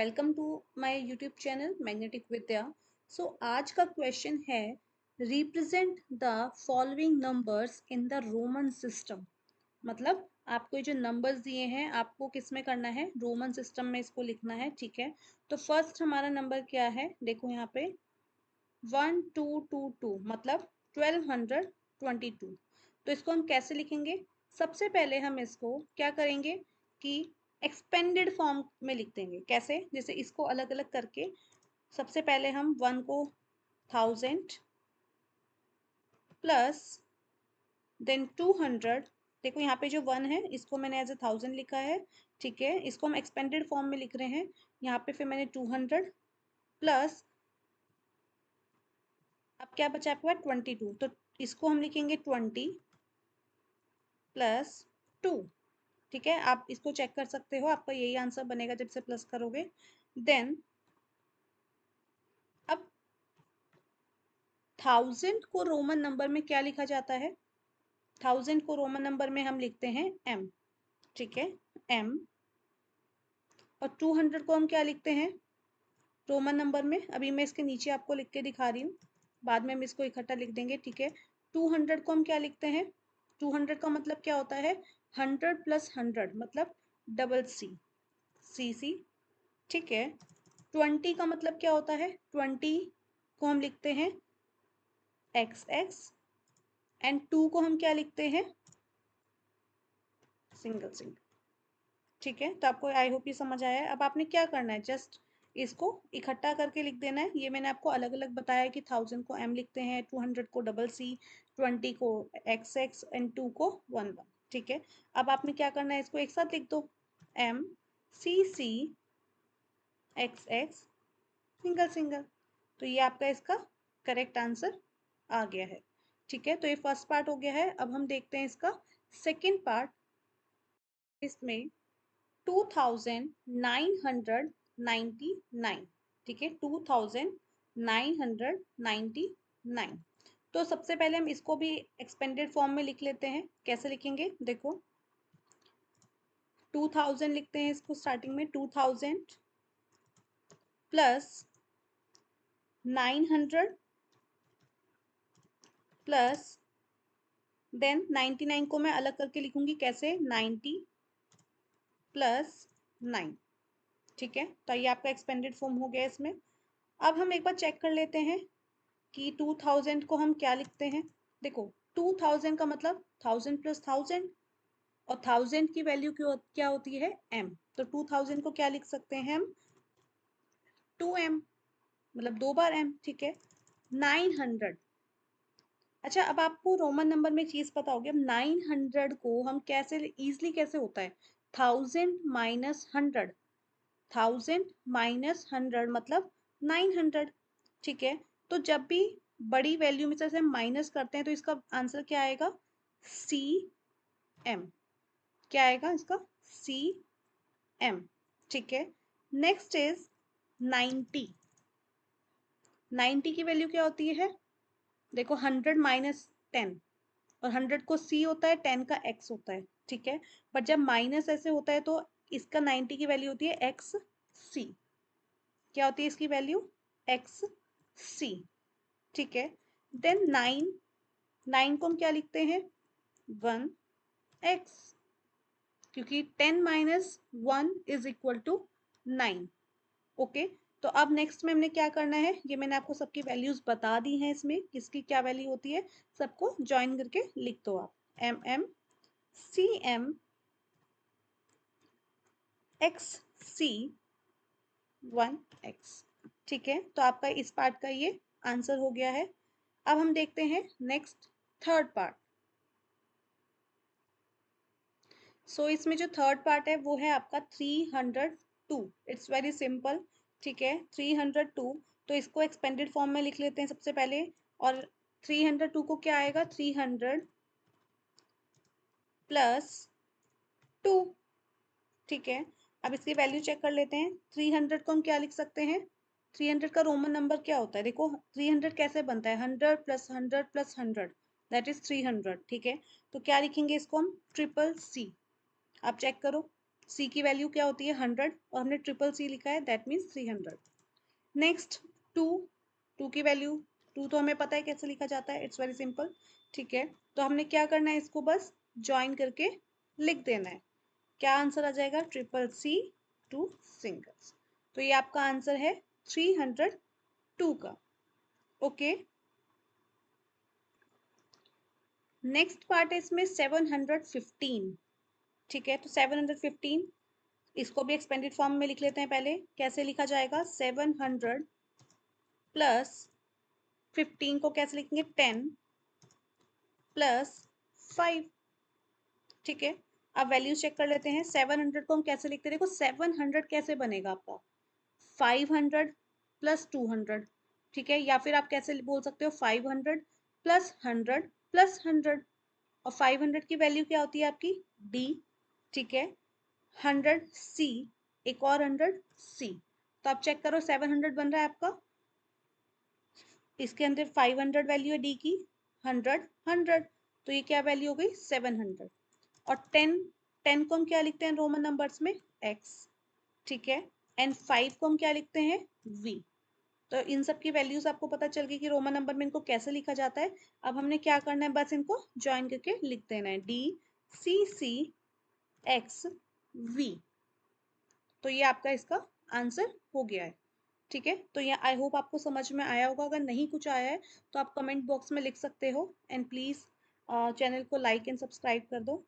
Welcome to my YouTube channel magnetic Vidya. आज का question है represent the following numbers in the Roman system. मतलब आपको ये जो नंबर्स दिए हैं आपको किस में करना है, रोमन सिस्टम में इसको लिखना है। ठीक है, तो फर्स्ट हमारा नंबर क्या है, देखो यहाँ पे 1222 मतलब 1222। तो इसको हम कैसे लिखेंगे, सबसे पहले हम इसको क्या करेंगे कि एक्सपेंडेड फॉर्म में लिख देंगे। कैसे, जैसे इसको अलग अलग करके सबसे पहले हम 1 को 1000 प्लस देन 200। देखो यहाँ पे जो 1 है इसको मैंने एज ए 1000 लिखा है। ठीक है, इसको हम एक्सपेंडेड फॉर्म में लिख रहे हैं। यहाँ पे फिर मैंने 200 प्लस अब क्या बचा आपके पास 22, तो इसको हम लिखेंगे 20 प्लस 2। ठीक है, आप इसको चेक कर सकते हो, आपका यही आंसर बनेगा जब से प्लस करोगे। देन अब 1000 को रोमन नंबर में क्या लिखा जाता है, 1000 को रोमन नंबर में हम लिखते हैं m। ठीक है, m। और 200 को हम क्या लिखते हैं रोमन नंबर में, अभी मैं इसके नीचे आपको लिख के दिखा रही हूँ, बाद में हम इसको इकट्ठा लिख देंगे। ठीक है, 200 को हम क्या लिखते हैं, 200 का मतलब क्या होता है 100 प्लस 100 मतलब डबल सी, सी सी। ठीक है, 20 का मतलब क्या होता है, 20 को हम लिखते हैं एक्स एक्स एंड 2 को हम क्या लिखते हैं सिंगल सिंगल। ठीक है, तो आपको आई होप ये समझ आया है। अब आपने क्या करना है, जस्ट इसको इकट्ठा करके लिख देना है। ये मैंने आपको अलग अलग बताया कि 1000 को m लिखते हैं, 200 को डबल सी, 20 को एक्स एक्स एंड 2 को 1 1। ठीक है, अब आपने क्या करना है, इसको एक साथ लिख दो, m सी C x x single single. तो ये आपका इसका करेक्ट आंसर आ गया है। ठीक है, तो ये फर्स्ट पार्ट हो गया है। अब हम देखते हैं इसका सेकेंड पार्ट। इसमें 2999। ठीक है, 2999। तो सबसे पहले हम इसको भी एक्सपेंडेड फॉर्म में लिख लेते हैं। कैसे लिखेंगे, देखो 2000 लिखते हैं इसको स्टार्टिंग में, 2000 प्लस 900 प्लस देन 99 को मैं अलग करके लिखूंगी। कैसे, 90 प्लस 9। ठीक है, तो ये आपका एक्सपेंडेड फॉर्म हो गया इसमें। अब हम एक बार चेक कर लेते हैं कि 2000 को हम क्या लिखते हैं। देखो 2000 का मतलब 1000 प्लस 1000 और 1000 की वैल्यू क्या होती है m, तो 2000 को क्या लिख सकते हैं हम 2m, मतलब 2 बार m। ठीक है, 900। अच्छा, अब आपको रोमन नंबर में चीज पता होगी, अब 900 को हम कैसे इजली कैसे होता है 1000 माइनस 100, 1000 माइनस 100 मतलब 900। ठीक है, तो जब भी बड़ी वैल्यू में से हम माइनस करते हैं तो इसका आंसर क्या आएगा सी एम। क्या आएगा इसका सी एम। ठीक है, नेक्स्ट इज 90। 90 की वैल्यू क्या होती है, देखो 100 माइनस 10, और 100 को सी होता है, 10 का एक्स होता है। ठीक है, बट जब माइनस ऐसे होता है तो इसका 90 की वैल्यू होती है एक्स सी। क्या होती है इसकी वैल्यू एक्स सी। ठीक है, देन 9, 9 को हम क्या लिखते हैं 1 एक्स, क्योंकि 10 minus 1 is equal to 9। Okay, तो अब नेक्स्ट में हमने क्या करना है, ये मैंने आपको सबकी वैल्यूज बता दी हैं, इसमें किसकी क्या वैल्यू होती है सबको ज्वाइन करके लिख दो आप, M M C M X C 1 X. ठीक है, तो आपका इस पार्ट का ये आंसर हो गया है। अब हम देखते हैं नेक्स्ट थर्ड पार्ट। इसमें जो थर्ड पार्ट है वो है आपका 302। It's very simple. ठीक है, 302, तो इसको एक्सपेंडेड फॉर्म में लिख लेते हैं सबसे पहले। और 302 को क्या आएगा 300 प्लस 2। ठीक है, अब इसकी वैल्यू चेक कर लेते हैं। 300 को हम क्या लिख सकते हैं, 300 का रोमन नंबर क्या होता है, देखो 300 कैसे बनता है 100 प्लस 100 प्लस 100 दैट इज 300। ठीक है, तो क्या लिखेंगे इसको हम ट्रिपल सी। आप चेक करो, सी की वैल्यू क्या होती है 100 और हमने ट्रिपल सी लिखा है, दैट मीन्स 300। नेक्स्ट 2, 2 की वैल्यू 2 तो हमें पता है कैसे लिखा जाता है, इट्स वेरी सिंपल। ठीक है, तो हमने क्या करना है, इसको बस ज्वाइन करके लिख देना है। क्या आंसर आ जाएगा, ट्रिपल सी टू सिंगल्स। तो ये आपका आंसर है 302 का। ओके, नेक्स्ट पार्ट है इसमें 715। ठीक है, तो 715 इसको भी एक्सपेंडेड फॉर्म में लिख लेते हैं। पहले कैसे लिखा जाएगा, 700 प्लस 15 को कैसे लिखेंगे, 10 प्लस 5। ठीक है, अब वैल्यूज चेक कर लेते हैं। 700 को हम कैसे लिखते हैं, देखो 700 कैसे बनेगा आपका, 500 प्लस 200। ठीक है, या फिर आप कैसे बोल सकते हो 500 प्लस 100 प्लस 100। और 500 की वैल्यू क्या होती है आपकी, डी। ठीक है, 100 सी, एक और 100 सी। तो आप चेक करो 700 बन रहा है आपका, इसके अंदर 500 वैल्यू है डी की, 100 100, तो ये क्या वैल्यू हो गई 700। और 10, 10 को हम क्या लिखते हैं रोमन नंबर्स में, एक्स। ठीक है, एंड 5 को हम क्या लिखते हैं, वी। तो इन सब की वैल्यूज आपको पता चल गई कि रोमन नंबर में इनको कैसे लिखा जाता है। अब हमने क्या करना है, बस इनको ज्वाइन करके लिख देना है, D C C X V. तो ये आपका इसका आंसर हो गया है। ठीक है, तो ये आई होप आपको समझ में आया होगा। अगर नहीं कुछ आया है तो आप कमेंट बॉक्स में लिख सकते हो, एंड प्लीज़ चैनल को लाइक एंड सब्सक्राइब कर दो।